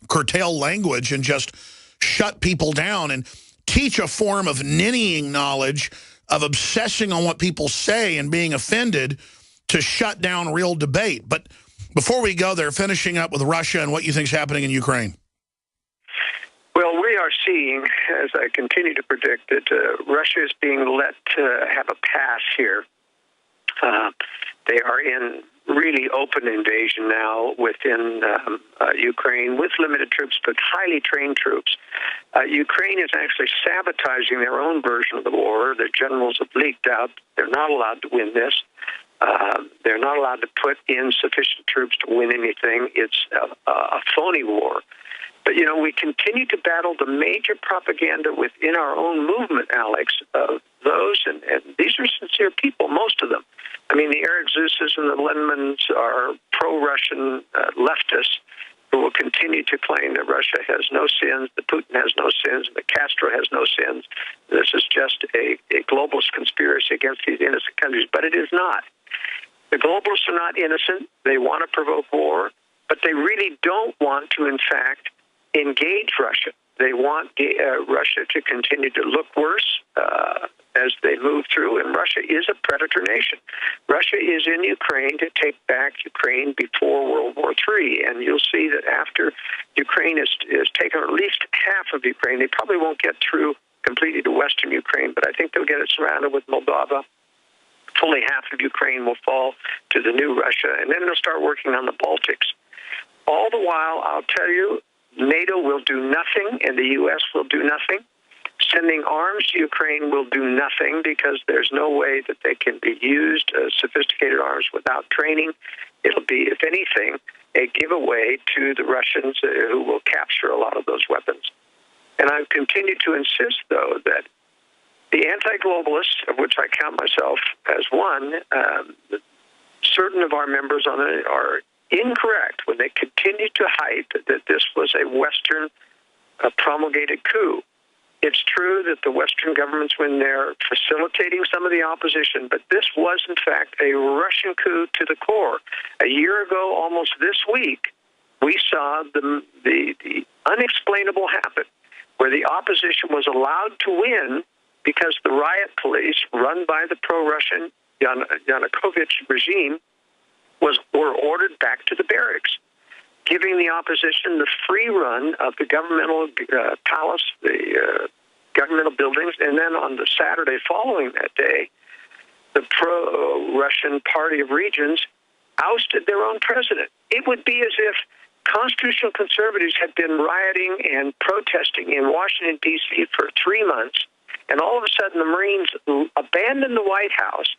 curtail language and just shut people down and teach a form of ninnying knowledge, of obsessing on what people say and being offended to shut down real debate. But before we go there, finishing up with Russia and what you think is happening in Ukraine. Well, we are seeing, as I continue to predict, that Russia is being let have a pass here. They are in really open invasion now within Ukraine with limited troops, but highly trained troops. Ukraine is actually sabotaging their own version of the war. The generals have leaked out. They're not allowed to win this. They're not allowed to put in sufficient troops to win anything. It's a phony war. But, you know, we continue to battle the major propaganda within our own movement, Alex, of those, and these are sincere people, most of them. I mean, the Eric Zuses and the Lindmans are pro-Russian leftists who will continue to claim that Russia has no sins, that Putin has no sins, and that Castro has no sins. This is just a globalist conspiracy against these innocent countries, but it is not. The globalists are not innocent. They want to provoke war, but they really don't want to, in fact, engage Russia. They want Russia to continue to look worse as they move through, and Russia is a predator nation. Russia is in Ukraine to take back Ukraine before World War III, and you'll see that after Ukraine is taken, at least half of Ukraine, they probably won't get through completely to western Ukraine, but I think they'll get it surrounded with Moldova. Fully half of Ukraine will fall to the new Russia, and then they'll start working on the Baltics. All the while, I'll tell you, NATO will do nothing, and the U.S. will do nothing. Sending arms to Ukraine will do nothing because there's no way that they can be used, sophisticated arms, without training. It'll be, if anything, a giveaway to the Russians who will capture a lot of those weapons. And I continue to insist, though, that the anti-globalists, of which I count myself as one, certain of our members on it are incorrect when they continue to hype that this was a Western promulgated coup. It's true that the Western governments, when they're facilitating some of the opposition, but this was, in fact, a Russian coup to the core. A year ago, almost this week, we saw the unexplainable happen, where the opposition was allowed to win because the riot police, run by the pro-Russian Yanukovych regime, were ordered back to the barracks, giving the opposition the free run of the governmental palace, the governmental buildings, and then on the Saturday following that day, the pro-Russian Party of Regions ousted their own president. It would be as if constitutional conservatives had been rioting and protesting in Washington, D.C. for 3 months, and all of a sudden the Marines abandoned the White House,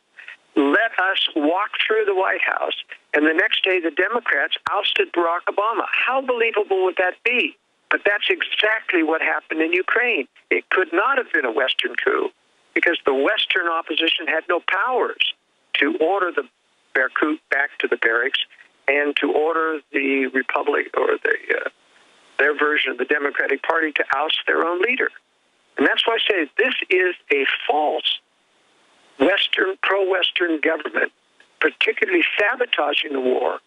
let us walk through the White House, and the next day the Democrats ousted Barack Obama. How believable would that be? But that's exactly what happened in Ukraine. It could not have been a Western coup because the Western opposition had no powers to order the Berkut back to the barracks and to order the Republic or their version of the Democratic Party to oust their own leader. And that's why I say this is a false pro-Western government, particularly sabotaging the war,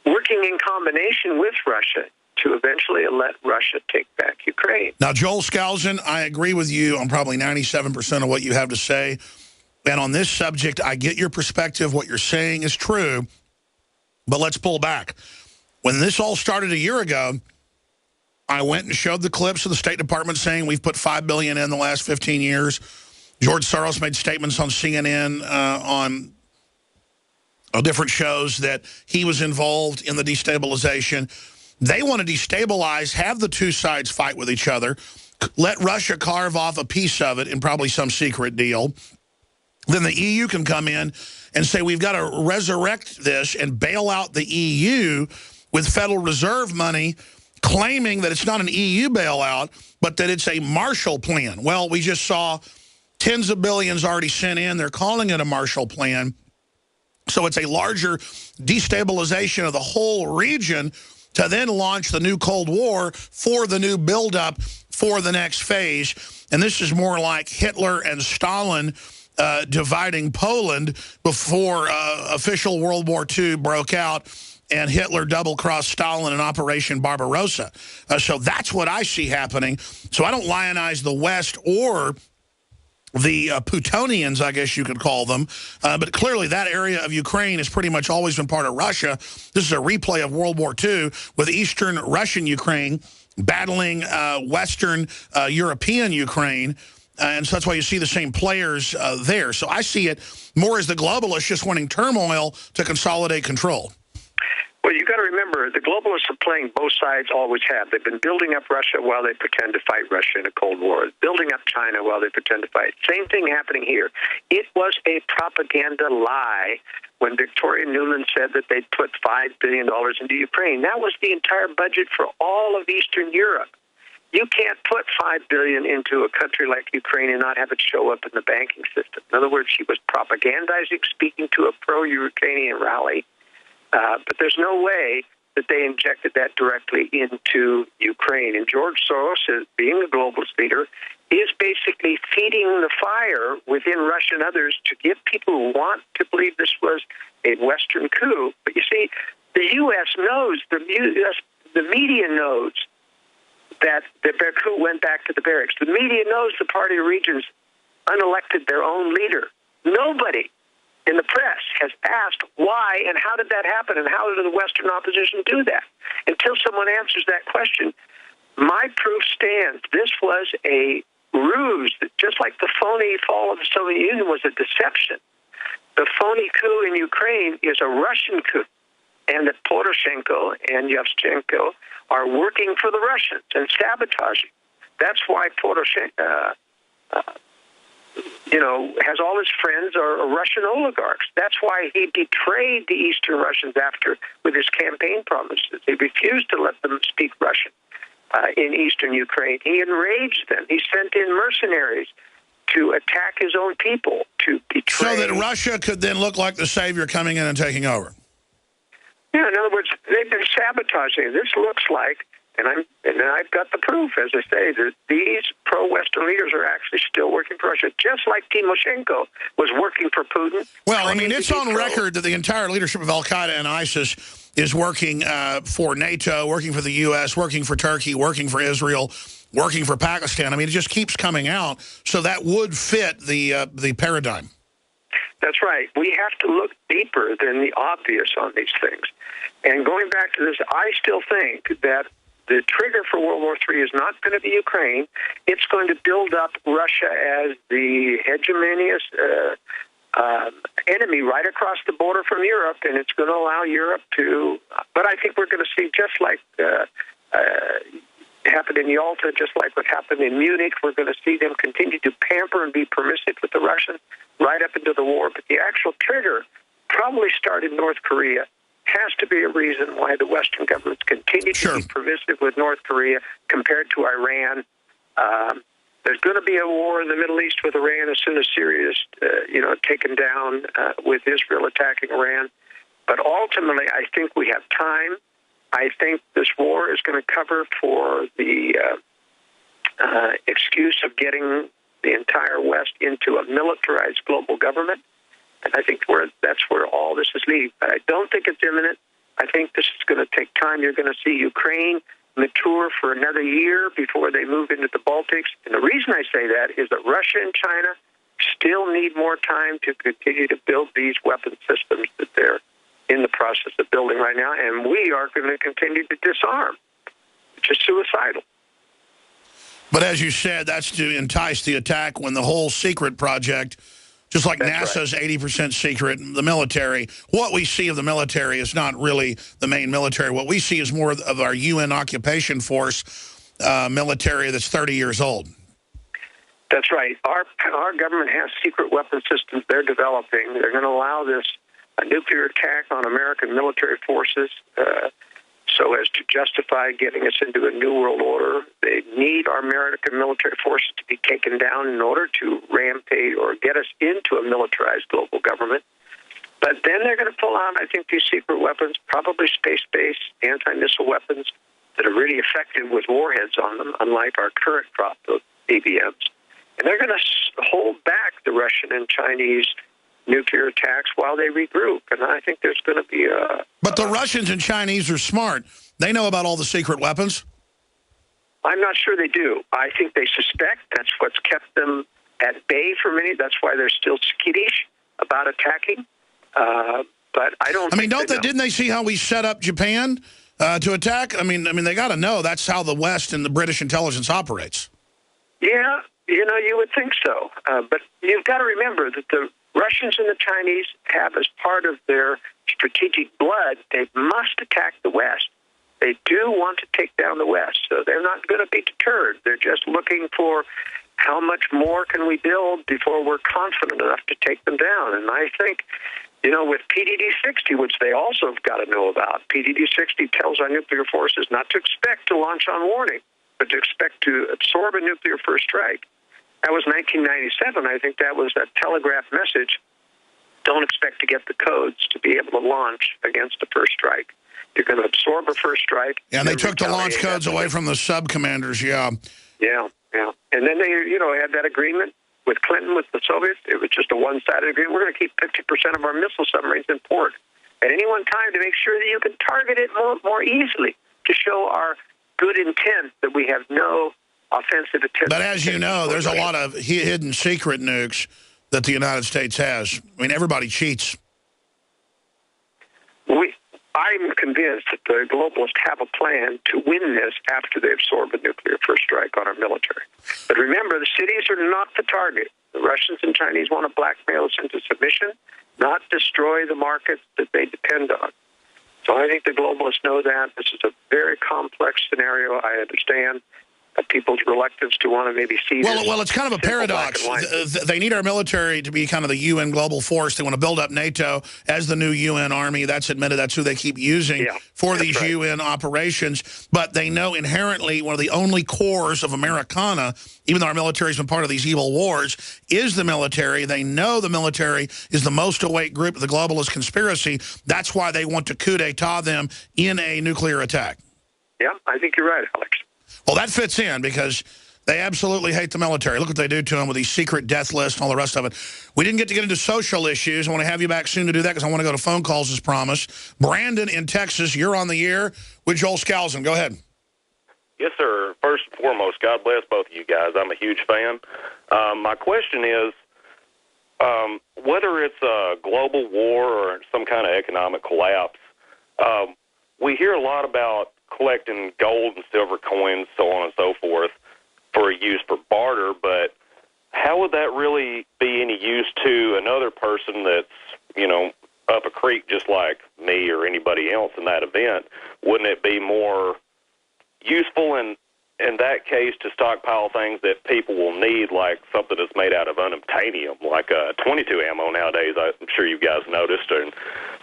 working in combination with Russia to eventually let Russia take back Ukraine. Now, Joel Skousen, I agree with you on probably 97% of what you have to say. And on this subject, I get your perspective. What you're saying is true. But let's pull back. When this all started a year ago, I went and showed the clips of the State Department saying we've put $5 billion in the last 15 years. George Soros made statements on CNN, on different shows, that he was involved in the destabilization. They want to destabilize, have the two sides fight with each other, let Russia carve off a piece of it in probably some secret deal. Then the EU can come in and say we've got to resurrect this and bail out the EU with Federal Reserve money, claiming that it's not an EU bailout, but that it's a Marshall Plan. Well, we just saw Tens of billions already sent in. They're calling it a Marshall Plan. So it's a larger destabilization of the whole region to then launch the new Cold War for the new buildup for the next phase. And this is more like Hitler and Stalin dividing Poland before official World War II broke out and Hitler double-crossed Stalin in Operation Barbarossa. So that's what I see happening. So I don't lionize the West or the Putonians, I guess you could call them. But clearly that area of Ukraine has pretty much always been part of Russia. This is a replay of World War II with Eastern Russian Ukraine battling Western European Ukraine. And so that's why you see the same players there. So I see it more as the globalists just wanting turmoil to consolidate control. Well, you got to remember, the globalists are playing both sides, always have. They've been building up Russia while they pretend to fight Russia in a Cold War, building up China while they pretend to fight. Same thing happening here. It was a propaganda lie when Victoria Nuland said that they'd put $5 billion into Ukraine. That was the entire budget for all of Eastern Europe. You can't put $5 billion into a country like Ukraine and not have it show up in the banking system. In other words, she was propagandizing, speaking to a pro-Ukrainian rally. But there's no way that they injected that directly into Ukraine. And George Soros, being a globalist leader, is basically feeding the fire within Russia and others to get people who want to believe this was a Western coup. But you see, the U.S. knows, the media knows that the coup went back to the barracks. The media knows the Party of Regions unelected their own leader. Nobody in the press has asked why and how did that happen and how did the Western opposition do that? Until someone answers that question, my proof stands. This was a ruse, that just like the phony fall of the Soviet Union was a deception. The phony coup in Ukraine is a Russian coup, and that Poroshenko and Yevchenko are working for the Russians and sabotaging. That's why Poroshenko has all his friends are Russian oligarchs. That's why he betrayed the Eastern Russians with his campaign promises. He refused to let them speak Russian in Eastern Ukraine. He enraged them. He sent in mercenaries to attack his own people, to betray. So that Russia could then look like the savior coming in and taking over. Yeah, in other words, they've been sabotaging. This looks like, and I've got the proof, as I say, that these pro-Western leaders are actually still working for Russia, just like Timoshenko was working for Putin. Well, I mean, it's on record that the entire leadership of Al-Qaeda and ISIS is working for NATO, working for the U.S., working for Turkey, working for Israel, working for Pakistan. I mean, it just keeps coming out, so that would fit the paradigm. That's right. We have to look deeper than the obvious on these things. And going back to this, I still think that the trigger for World War III is not going to be Ukraine. It's going to build up Russia as the hegemonious enemy right across the border from Europe, and it's going to allow Europe to... But I think we're going to see, just like happened in Yalta, just like what happened in Munich, we're going to see them continue to pamper and be permissive with the Russians right up into the war. But the actual trigger probably started in North Korea. Has to be a reason why the Western governments continue to be permissive with North Korea compared to Iran. There's going to be a war in the Middle East with Iran as soon as Syria is, taken down with Israel attacking Iran. But ultimately, I think we have time. I think this war is going to cover for the excuse of getting the entire West into a militarized global government. And I think that's where all this is leading. But I don't think it's imminent. I think this is going to take time. You're going to see Ukraine mature for another year before they move into the Baltics. And the reason I say that is that Russia and China still need more time to continue to build these weapon systems that they're in the process of building right now. And we are going to continue to disarm, which is suicidal. But as you said, that's to entice the attack when the whole secret project... Just like that's NASA's right. 80% secret, the military, what we see of the military is not really the main military. What we see is more of our UN occupation force military that's 30 years old. That's right. Our government has secret weapon systems they're developing. They're going to allow this nuclear attack on American military forces. so as to justify getting us into a new world order. They need our American military forces to be taken down in order to rampage or get us into a militarized global government. But then they're going to pull out, I think, these secret weapons, probably space-based anti-missile weapons that are really effective with warheads on them, unlike our current crop of ABMs. And they're going to hold back the Russian and Chinese nuclear attacks while they regroup. And I think there's going to be a... But the Russians and Chinese are smart. They know about all the secret weapons. I'm not sure they do. I think they suspect. That's what's kept them at bay for many. That's why they're still skittish about attacking. But I don't. Didn't they see how we set up Japan to attack? I mean, they got to know that's how the West and the British intelligence operates. Yeah, you would think so. But you've got to remember that the Russians and the Chinese have, as part of their strategic blood, they must attack the West. They do want to take down the West, so they're not going to be deterred. They're just looking for how much more can we build before we're confident enough to take them down. And I think, with PDD-60, which they also have got to know about, PDD-60 tells our nuclear forces not to expect to launch on warning, but to expect to absorb a nuclear first strike. That was 1997. I think that was that telegraph message. Don't expect to get the codes to be able to launch against a first strike. You're going to absorb a first strike. Yeah, and they took the launch codes away from the sub-commanders, yeah. Yeah. And then they, had that agreement with Clinton, with the Soviets. It was just a one-sided agreement. We're going to keep 50% of our missile submarines in port at any one time to make sure that you can target it more easily, to show our good intent that we have no offensive attempt. But as you know, there's a lot of hidden secret nukes that the United States has. I mean, everybody cheats. I'm convinced that the globalists have a plan to win this after they absorb a nuclear first strike on our military. But remember, the cities are not the target. The Russians and Chinese want to blackmail us into submission, not destroy the markets that they depend on. So I think the globalists know that. This is a very complex scenario, I understand. People's reluctance to want to maybe see this. Well, it's kind of a paradox. They need our military to be kind of the UN global force. They want to build up NATO as the new UN army. That's admitted. That's who they keep using for these UN operations. But they know inherently one of the only cores of Americana, even though our military has been part of these evil wars, is the military. They know the military is the most awake group of the globalist conspiracy. That's why they want to coup d'etat them in a nuclear attack. Yeah, I think you're right, Alex. Well, that fits in because they absolutely hate the military. Look what they do to them with these secret death lists and all the rest of it. We didn't get to get into social issues. I want to have you back soon to do that because I want to go to phone calls as promised. Brandon in Texas, you're on the air with Joel Skousen. Go ahead. Yes, sir. First and foremost, God bless both of you guys. I'm a huge fan. My question is, whether it's a global war or some kind of economic collapse, we hear a lot about collecting gold and silver coins, so on and so forth, for use for barter, but how would that really be any use to another person that's, up a creek just like me or anybody else in that event? Wouldn't it be more useful in that case to stockpile things that people will need, like something that's made out of unobtainium, like 22 ammo nowadays, I'm sure you guys noticed, and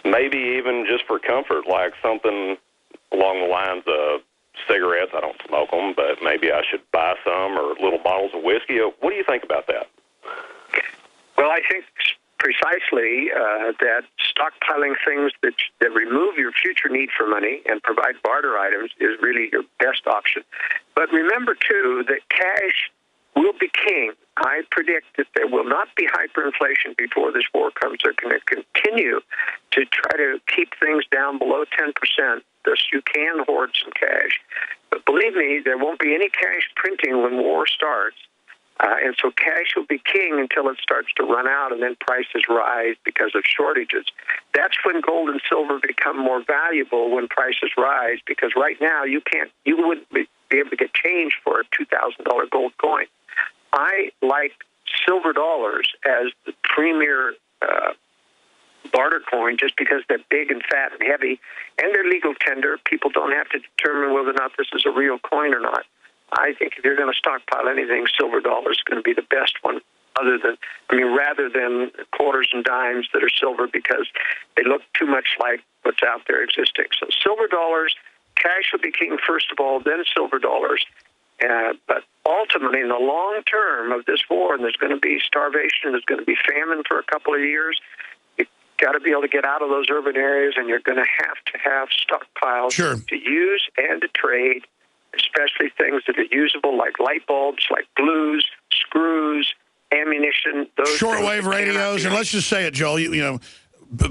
maybe even just for comfort, like something along the lines of cigarettes. I don't smoke them, but maybe I should buy some, or little bottles of whiskey. What do you think about that? Well, I think precisely that stockpiling things that remove your future need for money and provide barter items is really your best option. But remember, too, that cash will be king. I predict that there will not be hyperinflation before this war comes. They're going to continue to try to keep things down below 10%. Thus, you can hoard some cash. But believe me, there won't be any cash printing when war starts. And so cash will be king until it starts to run out, and then prices rise because of shortages. That's when gold and silver become more valuable, when prices rise, because right now you wouldn't be able to get change for a $2,000 gold coin. I like silver dollars as the premier barter coin just because they're big and fat and heavy, and they're legal tender. People don't have to determine whether or not this is a real coin or not. I think if you're going to stockpile anything, silver dollars is going to be the best one, rather than quarters and dimes that are silver, because they look too much like what's out there existing. So silver dollars, cash will be king first of all, then silver dollars. But ultimately, in the long term of this war, and there's going to be starvation, there's going to be famine for a couple of years, you've got to be able to get out of those urban areas, and you're going to have stockpiles to use and to trade, especially things that are usable like light bulbs, like glues, screws, ammunition, those shortwave radios. And let's just say it, Joel, you know,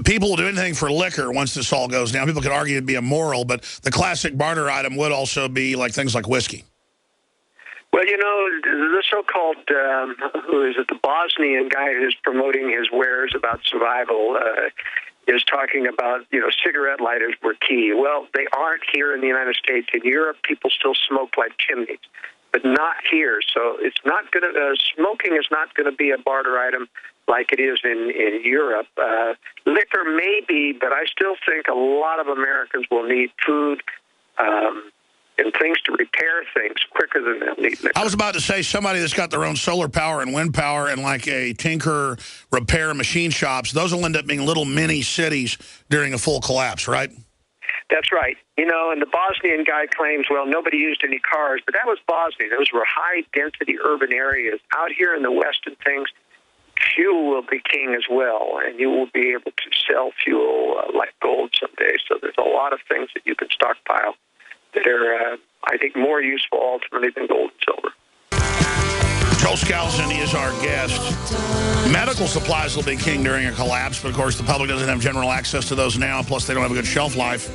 people will do anything for liquor once this all goes down. People could argue it'd be immoral, but the classic barter item would also be like things like whiskey. Well, you know, the so-called, who is it, the Bosnian guy who's promoting his wares about survival is talking about, you know, cigarette lighters were key. Well, they aren't here in the United States. In Europe, people still smoke like chimneys, but not here. So it's not going to, smoking is not going to be a barter item like it is in Europe. Liquor may be, but I still think a lot of Americans will need food, and things to repair things quicker than they'll need liquor. I was about to say somebody that's got their own solar power and wind power and like a tinker repair machine shops, those will end up being little mini cities during a full collapse, right? That's right. You know, and the Bosnian guy claims, well, nobody used any cars, but that was Bosnia. Those were high-density urban areas. Out here in the West and things, fuel will be king as well, and you will be able to sell fuel like gold someday. So there's a lot of things that you can stockpile that are, I think, more useful ultimately than gold and silver. Joel Skousen is our guest. Medical supplies will be king during a collapse, but of course the public doesn't have general access to those now, plus they don't have a good shelf life.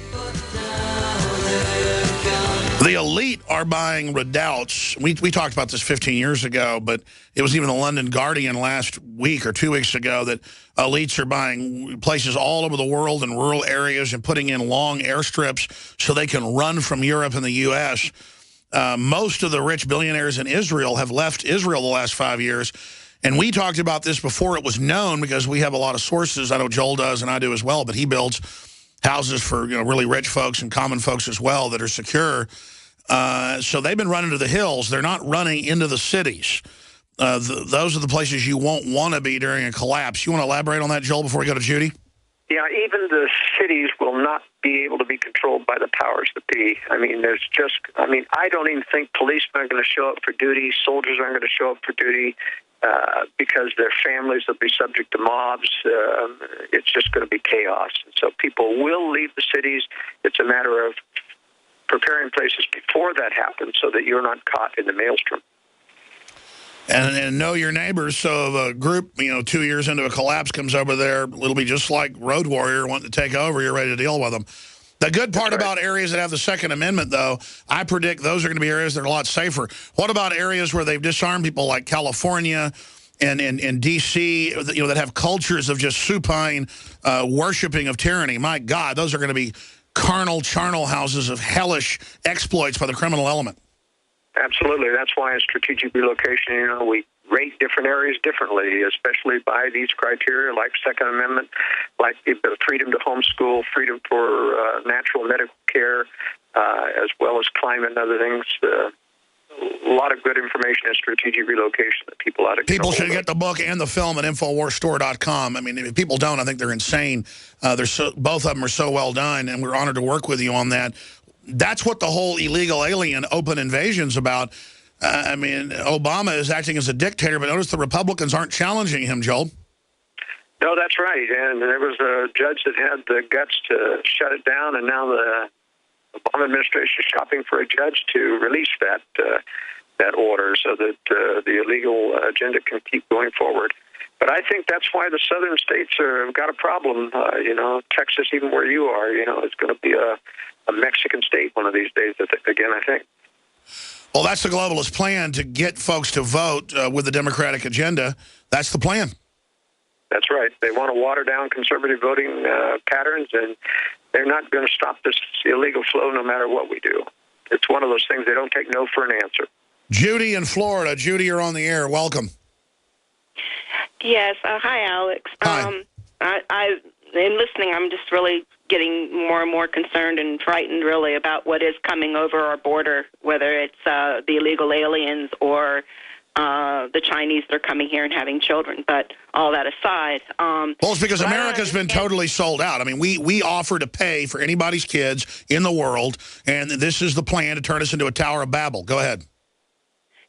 The elite are buying redoubts. We talked about this 15 years ago, but it was even the London Guardian last week or 2 weeks ago that elites are buying places all over the world in rural areas and putting in long airstrips so they can run from Europe and the U.S. Most of the rich billionaires in Israel have left Israel the last 5 years. And we talked about this before it was known because we have a lot of sources. I know Joel does and I do as well, but he builds houses for, you know, really rich folks and common folks as well that are secure. So they've been running to the hills. They're not running into the cities. Those are the places you won't want to be during a collapse. You want to elaborate on that, Joel, before we go to Judy? Yeah, even the cities will not be able to be controlled by the powers that be. I mean, I don't even think policemen are going to show up for duty. Soldiers aren't going to show up for duty because their families will be subject to mobs. It's just going to be chaos. So people will leave the cities. It's a matter of preparing places before that happens so that you're not caught in the maelstrom. And know your neighbors. So if a group, you know, 2 years into a collapse comes over there, it'll be just like Road Warrior wanting to take over. You're ready to deal with them. The good part about areas that have the Second Amendment, though, I predict those are going to be areas that are a lot safer. What about areas where they've disarmed people like California and D.C., you know, that have cultures of just supine worshiping of tyranny? My God, those are going to be carnal, charnel houses of hellish exploits by the criminal element. Absolutely. That's why in strategic relocation, you know, we rate different areas differently, especially by these criteria like Second Amendment, like the freedom to homeschool, freedom for natural medical care, as well as climate and other things. A lot of good information in strategic relocation that people ought to People should get the book and the film at InfoWarsStore.com. I mean, if people don't, I think they're insane. Both of them are so well done, and we're honored to work with you on that. That's what the whole illegal alien open invasion's about. I mean, Obama is acting as a dictator, but notice the Republicans aren't challenging him, Joel. No, that's right. And there was a judge that had the guts to shut it down, and now the Obama administration is shopping for a judge to release that order so that the illegal agenda can keep going forward. But I think that's why the southern states have got a problem. You know, Texas, even where you are, you know, it's going to be a Mexican state one of these days, again, I think. Well, that's the globalist plan, to get folks to vote with the Democratic agenda. That's the plan. That's right. They want to water down conservative voting patterns, and they're not going to stop this illegal flow no matter what we do. It's one of those things they don't take no for an answer. Judy in Florida. Judy, you're on the air. Welcome. Yes. Hi, Alex. Hi. In listening, I'm just really getting more and more concerned and frightened, really, about what is coming over our border, whether it's the illegal aliens or the Chinese that are coming here and having children. But all that aside, well, it's because America's been totally sold out. I mean, we offer to pay for anybody's kids in the world, and this is the plan to turn us into a Tower of Babel. Go ahead.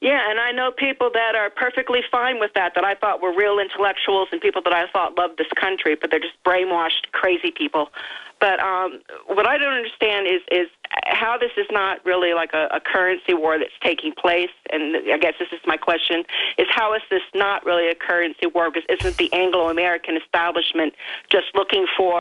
Yeah, and I know people that are perfectly fine with that I thought were real intellectuals and people that I thought loved this country, but they're just brainwashed, crazy people. But what I don't understand is how this is not really like a currency war that's taking place, and I guess this is my question, is how is this not really a currency war? Because isn't the Anglo-American establishment just looking for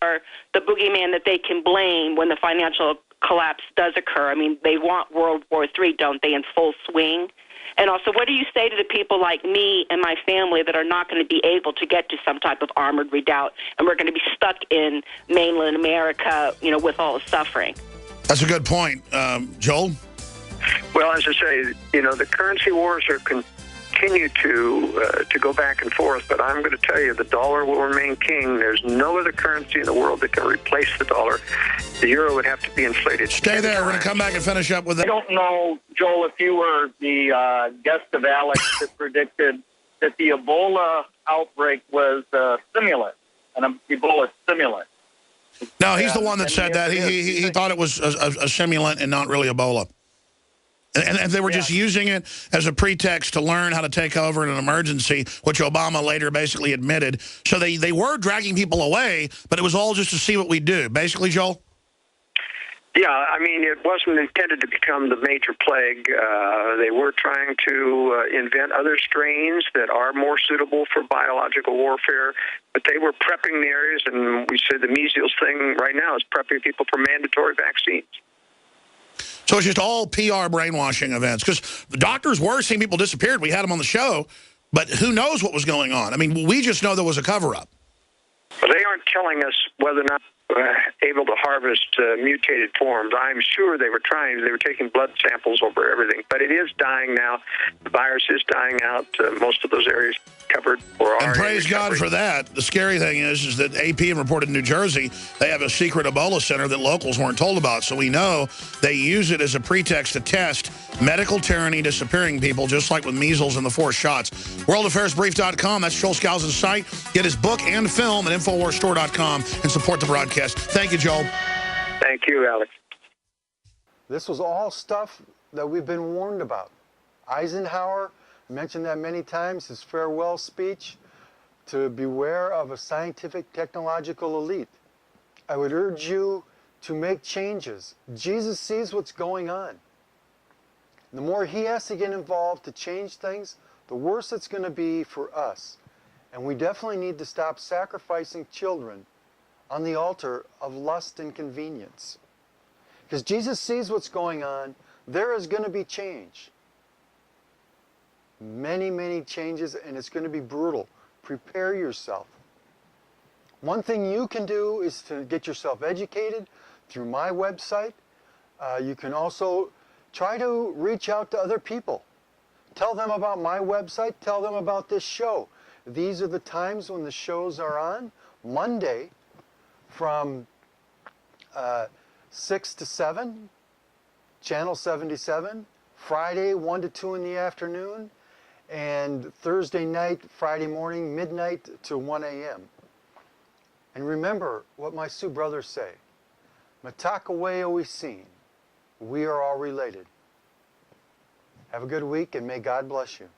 the boogeyman that they can blame when the financial collapse does occur? I mean, they want World War III, don't they, in full swing? And also, what do you say to the people like me and my family that are not going to be able to get to some type of armored redoubt, and we're going to be stuck in mainland America, with all the suffering? That's a good point. Joel? Well, as I say, the currency wars are continue to go back and forth, but I'm going to tell you the dollar will remain king. There's no other currency in the world that can replace the dollar. The euro would have to be inflated. Stay there. We're going to come back and finish up with that. I don't know, Joel, if you were the guest of Alex that predicted that the Ebola outbreak was a stimulant, an Ebola stimulant. No, he's the one that said that. He thought it was a simulant and not really Ebola. And they were just using it as a pretext to learn how to take over in an emergency, which Obama later basically admitted. So they were dragging people away, but it was all just to see what we do. Basically, Joel? Yeah, I mean, it wasn't intended to become the major plague. They were trying to invent other strains that are more suitable for biological warfare, but they were prepping the areas, and we said the measles thing right now is prepping people for mandatory vaccines. So it's just all PR brainwashing events. Because the doctors were seeing people disappeared. We had them on the show, but who knows what was going on? I mean, we just know there was a cover-up. But they aren't telling us whether or not able to harvest mutated forms. I'm sure they were trying. They were taking blood samples over everything. But it is dying now. The virus is dying out. Most of those areas covered or are. And praise God for that. The scary thing is that AP reported in New Jersey they have a secret Ebola center that locals weren't told about. So we know they use it as a pretext to test medical tyranny, disappearing people, just like with measles and the 4 shots. WorldAffairsBrief.com. That's Joel Skousen's site. Get his book and film at InfoWarsStore.com and support the broadcast. Thank you, Joel. Thank you, Alex. This was all stuff that we've been warned about. Eisenhower mentioned that many times, his farewell speech, to beware of a scientific technological elite. I would urge you to make changes. Jesus sees what's going on. The more he has to get involved to change things, the worse it's going to be for us. And we definitely need to stop sacrificing children on the altar of lust and convenience. Because Jesus sees what's going on, there is going to be change. Many, many changes, and it's going to be brutal. Prepare yourself. One thing you can do is to get yourself educated through my website. You can also try to reach out to other people. Tell them about my website. Tell them about this show. These are the times when the shows are on. Monday from 6 to 7, Channel 77. Friday, 1 to 2 in the afternoon. And Thursday night, Friday morning, midnight to 1 a.m. And remember what my Sioux brothers say. Matakawe we seen. We are all related. Have a good week, and may God bless you.